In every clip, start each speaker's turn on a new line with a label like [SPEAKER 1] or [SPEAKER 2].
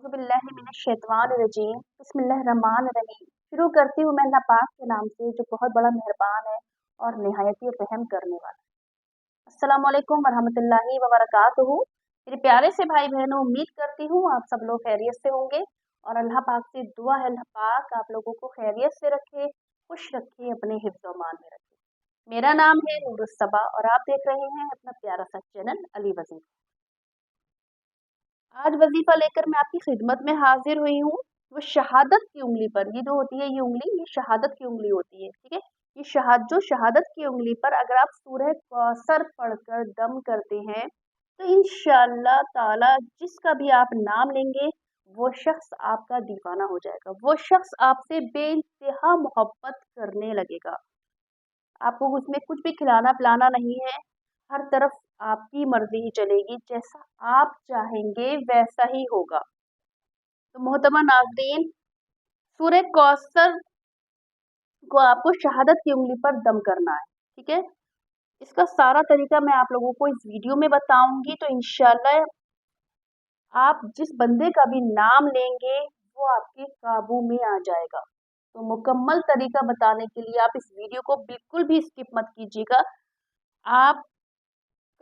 [SPEAKER 1] बिस्मिल्लाहिमिनश्शैतानिर्रजीम बिस्मिल्लाहिर्रहमानिर्रहीम। शुरू करती हूँ मैं अल्लाह पाक के नाम से जो बहुत बड़ा मेहरबान है और निहायत ही रहम करने वाला है। अस्सलामु अलैकुम वरहमतुल्लाहि व बरकातुहू। मेरे प्यारे से भाई बहनों, उम्मीद करती हूँ आप सब लोग खैरियत से होंगे और अल्लाह पाक से दुआ है अल्लाह पाक आप लोगों को खैरियत से रखे, खुश रखे, अपने हिफ्ज़ व मान में रखे। मेरा नाम है नूरुस्सबा और आप देख रहे हैं अपना प्यारा सा चैनल अली वजीफ़ा। आज वजीफा लेकर मैं आपकी खिदमत में हाजिर हुई हूँ। वो शहादत की उंगली पर, ये जो होती है ये उंगली, ये शहादत की उंगली होती है, ठीक है। ये शहादत की उंगली पर अगर आप सूरह कौसर पढ़कर दम करते हैं तो इंशाअल्लाह ताला जिसका भी आप नाम लेंगे वो शख्स आपका दीवाना हो जाएगा, वो शख्स आपसे बेइंतहा मोहब्बत करने लगेगा। आपको उसमें कुछ भी खिलाना पिलाना नहीं है, हर तरफ आपकी मर्जी ही चलेगी, जैसा आप चाहेंगे वैसा ही होगा। तो मोहतरमा नाज़रीन, सूरह कौसर को आपको शहादत की उंगली पर दम करना है, ठीक है। इसका सारा तरीका मैं आप लोगों को इस वीडियो में बताऊंगी, तो इंशाल्लाह आप जिस बंदे का भी नाम लेंगे वो आपके काबू में आ जाएगा। तो मुकम्मल तरीका बताने के लिए आप इस वीडियो को बिल्कुल भी स्किप मत कीजिएगा। आप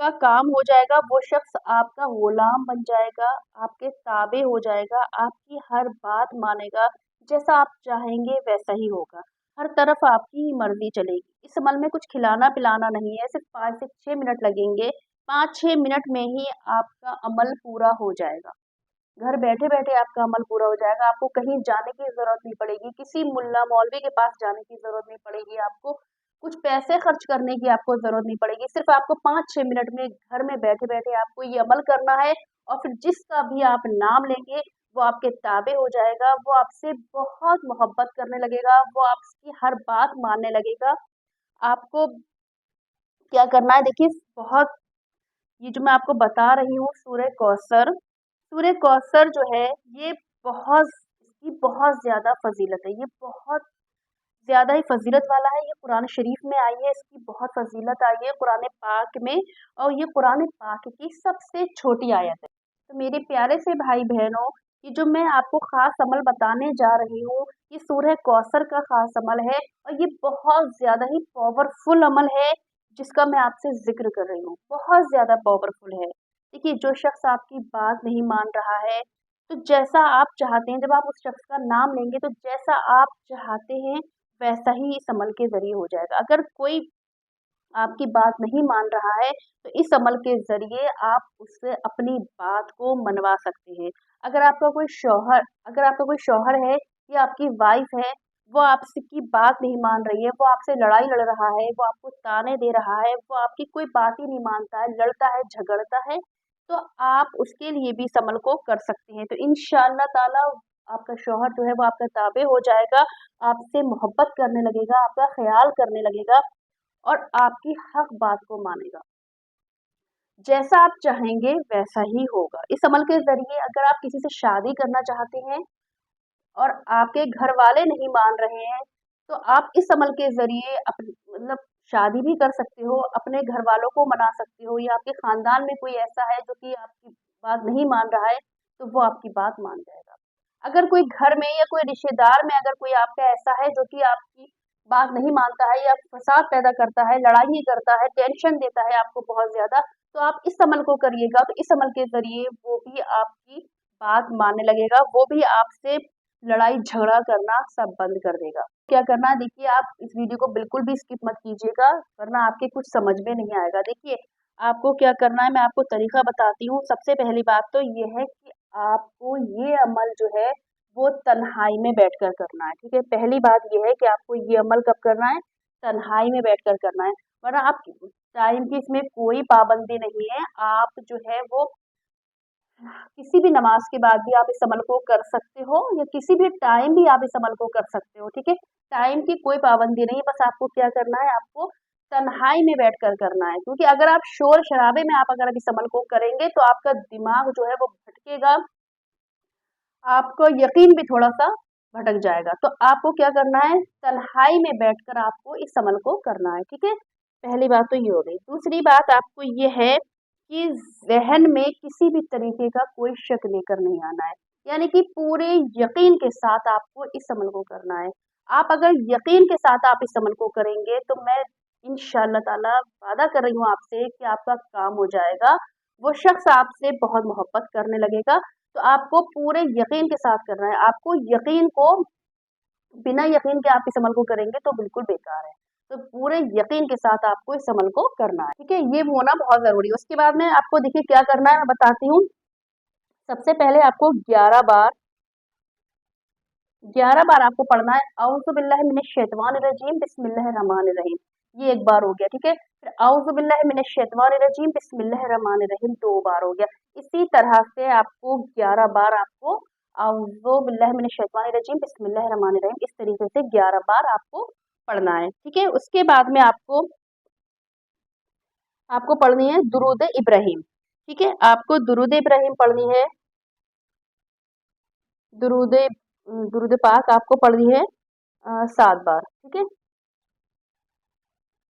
[SPEAKER 1] का काम हो जाएगा, वो शख्स आपका गुलाम बन जाएगा, आपके ताबे हो जाएगा, आपकी हर बात मानेगा, जैसा आप चाहेंगे वैसा ही होगा, हर तरफ आपकी ही मर्जी चलेगी। इस अमल में कुछ खिलाना पिलाना नहीं है, सिर्फ 5 से 6 मिनट लगेंगे। 5-6 मिनट में ही आपका अमल पूरा हो जाएगा। घर बैठे बैठे आपका अमल पूरा हो जाएगा। आपको कहीं जाने की ज़रूरत नहीं पड़ेगी, किसी मुल्ला मौलवी के पास जाने की ज़रूरत नहीं पड़ेगी, आपको कुछ पैसे खर्च करने की आपको ज़रूरत नहीं पड़ेगी। सिर्फ आपको 5-6 मिनट में घर में बैठे बैठे आपको ये अमल करना है और फिर जिसका भी आप नाम लेंगे वो आपके ताबे हो जाएगा, वो आपसे बहुत मोहब्बत करने लगेगा, वो आपकी हर बात मानने लगेगा। आपको क्या करना है, देखिए बहुत, ये जो मैं आपको बता रही हूँ सूरह कौसर जो है ये बहुत, इसकी बहुत ज़्यादा फजीलत है, ये बहुत ज़्यादा ही फजीलत वाला है। ये कुरान शरीफ में आई है, इसकी बहुत फजीलत आई है कुरान पाक में, और ये कुरान पाक की सबसे छोटी आयत है। तो मेरे प्यारे से भाई बहनों, ये जो मैं आपको ख़ास अमल बताने जा रही हूँ ये सूरह कौसर का ख़ास अमल है और ये बहुत ज़्यादा ही पावरफुल अमल है जिसका मैं आपसे ज़िक्र कर रही हूँ, बहुत ज़्यादा पावरफुल है। देखिए, जो शख्स आपकी बात नहीं मान रहा है, तो जैसा आप चाहते हैं, जब आप उस शख्स का नाम लेंगे तो जैसा आप चाहते हैं वैसा ही इस अमल के ज़रिए हो जाएगा। अगर कोई आपकी बात नहीं मान रहा है तो इस अमल के ज़रिए आप उससे अपनी बात को मनवा सकते हैं। अगर आपका कोई शौहर है या आपकी वाइफ़ है, वो आपकी बात नहीं मान रही है, वो आपसे लड़ाई लड़ रहा है, वो आपको ताने दे रहा है, वो आपकी कोई बात ही नहीं मानता है, लड़ता है, झगड़ता है, तो आप उसके लिए भी इस अमल को कर सकते हैं। तो इंशाअल्लाह ताला आपका शौहर जो है वो आपका ताबे हो जाएगा, आपसे मोहब्बत करने लगेगा, आपका ख़याल करने लगेगा और आपकी हर बात को मानेगा। जैसा आप चाहेंगे वैसा ही होगा। इस अमल के ज़रिए अगर आप किसी से शादी करना चाहते हैं और आपके घर वाले नहीं मान रहे हैं, तो आप इस अमल के ज़रिए मतलब शादी भी कर सकते हो, अपने घर वालों को मना सकते हो, या आपके ख़ानदान में कोई ऐसा है जो कि आपकी बात नहीं मान रहा है, तो वो आपकी बात मान जाएगा। अगर कोई घर में या कोई रिश्तेदार में अगर कोई आपका ऐसा है जो कि आपकी बात नहीं मानता है या फ़साद पैदा करता है, लड़ाई करता है, टेंशन देता है आपको बहुत ज़्यादा, तो आप इस अमल को करिएगा, तो इस अमल के ज़रिए वो भी आपकी बात मानने लगेगा, वो भी आपसे लड़ाई झगड़ा करना सब बंद कर देगा। क्या करना है, देखिए आप इस वीडियो को बिल्कुल भी स्किप मत कीजिएगा, वरना आपके कुछ समझ में नहीं आएगा। देखिए, आपको क्या करना है, मैं आपको तरीका बताती हूँ। सबसे पहली बात तो ये है कि आपको ये अमल जो है वो तन्हाई में बैठकर करना है, ठीक है। पहली बात ये है कि आपको ये अमल कब करना है, तन्हाई में बैठकर करना है, वरना आप टाइम की इसमें कोई पाबंदी नहीं है। आप जो है वो किसी भी नमाज के बाद भी आप इस अमल को कर सकते हो या किसी भी टाइम भी आप इस अमल को कर सकते हो, ठीक है। टाइम की कोई पाबंदी नहीं है, बस आपको क्या करना है, आपको तन्हाई में बैठकर करना है, क्योंकि अगर आप शोर शराबे में आप अगर इस अमल को करेंगे तो आपका दिमाग जो है वो भटकेगा, आपको यकीन भी थोड़ा-सा भटक जाएगा। तो आपको क्या करना है, तन्हाई में बैठकर आपको इस अमल को करना है, ठीक है। पहली बात तो ये हो गई। दूसरी बात आपको ये है कि ज़हन में किसी भी तरीके का कोई शक लेकर नहीं आना है। यानी कि पूरे यकीन के साथ आपको इस अमल को करना है। आप अगर यकीन के साथ आप इस अमल को करेंगे तो मैं इंशाअल्लाह ताला वादा कर रही हूँ आपसे कि आपका काम हो जाएगा। वो शख्स आपसे बहुत मोहब्बत करने लगेगा। तो आपको पूरे यकीन के साथ करना है। आपको यकीन को बिना यकीन के आप इस अमल को करेंगे तो बिल्कुल बेकार है। तो पूरे यकीन के साथ आपको इस अमल को करना है, ठीक है? ये होना बहुत ज़रूरी है। उसके बाद में आपको देखिए क्या करना है, मैं बताती हूँ। सबसे पहले आपको 11 बार आपको पढ़ना है औज़ु बिल्लाहि मिनश शैतानिर रजीम बिस्मिल्लाहिर रहमानिर रहीम। ये एक बार हो गया, ठीक है? फिर औज़ु बिल्लाहि मिनश शैतानिर रजीम बिस्मिल्लाहिर रहमानिर रहीम 2 बार हो गया। इसी तरह से आपको 11 बार आपको औज़ु बिल्लाहि मिनश शैतानिर रजीम बिस्मिल्लाहिर रहमानिर रहीम इस तरीके से 11 बार आपको पढ़ना है, ठीक है? उसके बाद में आपको पढ़नी है दुरूद इब्राहिम, ठीक है? आपको दुरूद इब्राहिम पढ़नी है। दुरूद दुरूद पाक आपको पढ़नी है 7 बार, ठीक है?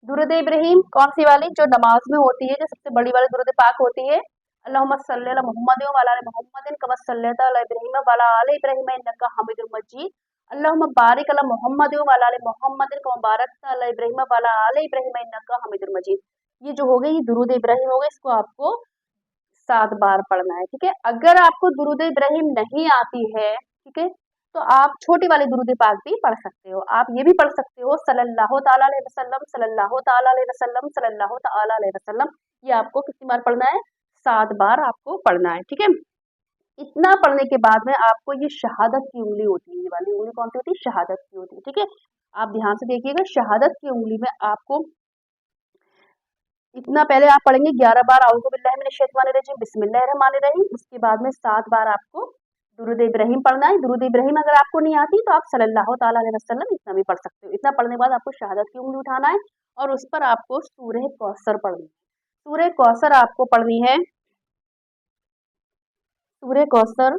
[SPEAKER 1] दुरूद इब्राहिम कौन सी वाली, जो नमाज में होती है, जो सबसे बड़ी वाली दुरूद पाक होती है। अल्लाहुम्मा सल्लि अला मुहम्मदिन व अला आलि मुहम्मदिन कमा सल्लैता अला इब्राहीम व अला आलि इब्राहीम इन्नका हमीदुम मजीद। अल्लाहुम्मा बारिक अला मुहम्मदिन व अला आलि मुहम्मदिन कमा बारकता अला इब्राहीम व अला आलि इब्राहीम इन्नका हमीदुम मजीद। ये जो हो गई, ये दुरूद इब्राहिम हो गई, इसको आपको 7 बार पढ़ना है, ठीक है? अगर आपको दुरूद इब्राहिम नहीं आती है, ठीक है, तो आप छोटी वाली दुरूद पाक भी पढ़ सकते हो। आप ये भी पढ़ सकते हो सल्लल्लाहु ताला अलैहि वसल्लम, सल्लल्लाहु ताला अलैहि वसल्लम, सल्लल्लाहु ताला अलैहि वसल्लम। ये आपको कितनी बार पढ़ना है? 7 बार आपको पढ़ना है, ठीक है? इतना पढ़ने के बाद में आपको ये शहादत की उंगली होती है, ये वाली उंगली कौन सी होती है? शहादत की होती है, ठीक है? आप ध्यान से देखिएगा, शहादत की उंगली में आपको इतना पहले आप पढ़ेंगे 11 बार औज़ु बिल्लाहि मिनश शैतानिर रजीम बिस्मिल्लाहिर रहमानिर रहीम। उसके बाद में 7 बार आपको दुरूद इब्राहिम पढ़ना है। दुरूद इब्राहिम अगर आपको नहीं आती तो आप सल्लल्लाहु ताला अलैहि वसल्लम इतना भी पढ़ सकते हो। इतना पढ़ने के बाद आपको शहादत की उंगली उठाना है और उस पर आपको सूरह कौसर पढ़नी है। सूरह कौसर आपको पढ़नी है। सूरह कौसर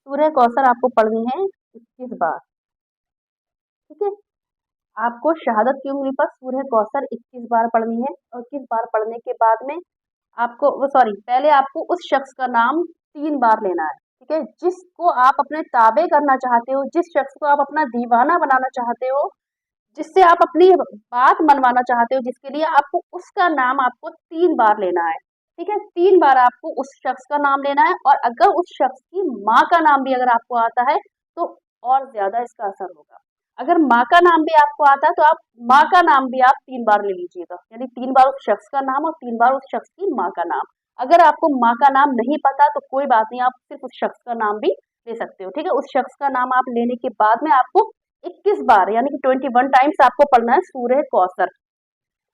[SPEAKER 1] सूरह कौसर आपको पढ़नी है 21 बार, ठीक है? आपको शहादत की उंगली पर सूरह कौसर 21 बार पढ़नी है और 21 बार पढ़ने के बाद में आपको पहले आपको उस शख्स का नाम 3 बार लेना है, ठीक है? जिसको आप अपने ताबे करना चाहते हो, जिस शख्स को आप अपना दीवाना बनाना चाहते हो, जिससे आप अपनी बात मनवाना चाहते हो, जिसके लिए आपको उसका नाम आपको 3 बार लेना है, ठीक है? 3 बार आपको उस शख्स का नाम लेना है और अगर उस शख्स की माँ का नाम भी अगर आपको आता है, तो और ज़्यादा इसका असर होगा। अगर माँ का नाम भी आपको आता है, तो आप माँ का नाम भी आप 3 बार ले लीजिएगा, यानी 3 बार उस शख्स का नाम और 3 बार उस शख्स की माँ का नाम। अगर आपको माँ का नाम नहीं पता तो कोई बात नहीं, आप सिर्फ उस शख्स का नाम भी ले सकते हो, ठीक है? उस शख्स का नाम आप लेने के बाद में आपको 21 बार यानी कि 21 टाइम्स आपको पढ़ना है सूरह कौसर,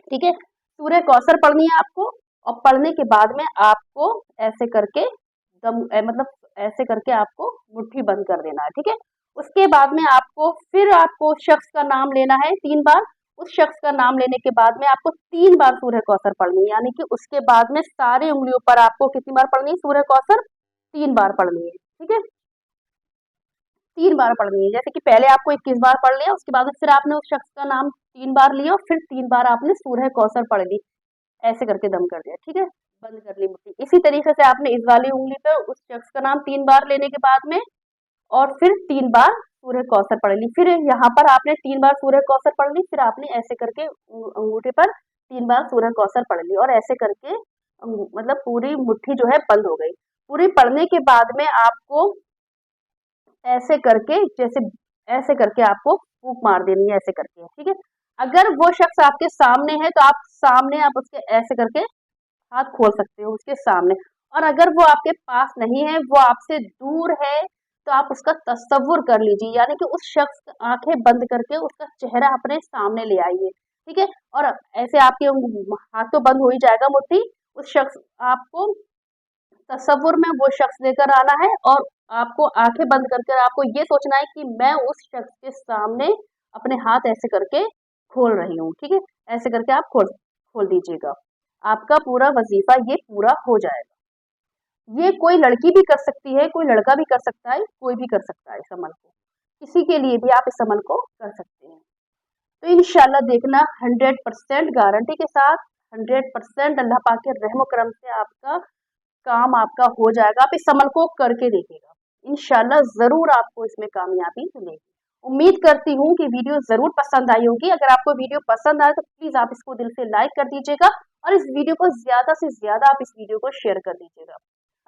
[SPEAKER 1] ठीक है? सूरह कौसर पढ़नी है आपको और पढ़ने के बाद में आपको ऐसे करके मतलब ऐसे करके आपको मुट्ठी बंद कर देना है, ठीक है? उसके बाद में आपको उस शख्स का नाम लेना है 3 बार। उस शख्स का नाम लेने के बाद में आपको 3 बार सूरह कौसर पढ़नी है, यानी कि उसके बाद में सारी उंगलियों पर आपको कितनी बार पढ़नी है सूरह कौसर? 3 बार पढ़नी है, ठीक है? 3 बार पढ़नी है। जैसे कि पहले आपको 21 बार पढ़ लिया, उसके बाद में फिर आपने उस शख्स का नाम 3 बार लिया और फिर 3 बार आपने सूरह कौसर पढ़ ली। ऐसे करके दम कर दिया, ठीक है? बंद कर ली मुट्ठी। इसी तरीके से आपने इस वाली उंगली पे उस शख्स का नाम 3 बार लेने के बाद में और फिर 3 बार सूरह कौसर पढ़ ली। फिर यहाँ पर आपने 3 बार सूरह कौसर पढ़ ली, फिर आपने ऐसे करके अंगूठे पर 3 बार सूरह कौसर पढ़ ली और ऐसे करके मतलब पूरी मुट्ठी जो है बंद हो गई। पूरी पढ़ने के बाद में आपको ऐसे करके ऐसे करके आपको फूंक मार देनी है, ऐसे करके, ठीक है? अगर वो शख्स आपके सामने है तो आप उसके ऐसे करके हाथ खोल सकते हो उसके सामने। और अगर वो आपके पास नहीं है, वो आपसे दूर है, तो आप उसका तसव्वुर कर लीजिए, यानी कि उस शख्स की आंखें बंद करके उसका चेहरा अपने सामने ले आइए, ठीक है? और ऐसे आपके हाथ तो बंद हो ही जाएगा मुट्ठी, उस शख्स आपको तसव्वुर में वो शख्स लेकर आना है और आपको आंखें बंद करके आपको ये सोचना है कि मैं उस शख्स के सामने अपने हाथ ऐसे करके खोल रही हूँ, ठीक है? ऐसे करके आप खोल खोल दीजिएगा। आपका पूरा वजीफा ये पूरा हो जाएगा। ये कोई लड़की भी कर सकती है, कोई लड़का भी कर सकता है, कोई भी कर सकता है इस अमल को। किसी के लिए भी आप इस अमल को कर सकते हैं। तो इंशाल्लाह देखना 100% गारंटी के साथ 100% अल्लाह पाक के रहम करम से आपका काम आपका हो जाएगा। आप इस अमल को करके देखिएगा, इंशाल्लाह ज़रूर आपको इसमें कामयाबी मिलेगी। उम्मीद करती हूँ कि वीडियो ज़रूर पसंद आई होगी। अगर आपको वीडियो पसंद आए तो प्लीज़ आप इसको दिल से लाइक कर दीजिएगा और इस वीडियो को ज़्यादा से ज़्यादा आप इस वीडियो को शेयर कर दीजिएगा।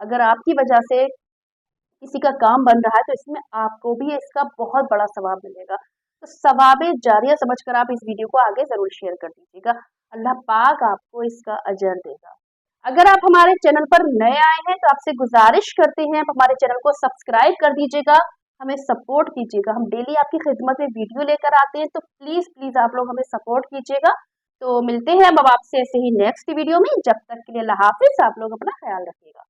[SPEAKER 1] अगर आपकी वजह से किसी का काम बन रहा है तो इसमें आपको भी इसका बहुत बड़ा सवाब मिलेगा। तो सवाब जारिया समझकर आप इस वीडियो को आगे ज़रूर शेयर कर दीजिएगा। अल्लाह पाक आपको इसका अजर देगा। अगर आप हमारे चैनल पर नए आए हैं तो आपसे गुजारिश करते हैं, आप हमारे चैनल को सब्सक्राइब कर दीजिएगा, हमें सपोर्ट कीजिएगा। हम डेली आपकी खिदमत में वीडियो लेकर आते हैं, तो प्लीज़ प्लीज़ आप लोग हमें सपोर्ट कीजिएगा। तो मिलते हैं अब आपसे ऐसे ही नेक्स्ट वीडियो में। जब तक के लिए अल्लाह हाफिज़। आप लोग अपना ख्याल रखिएगा।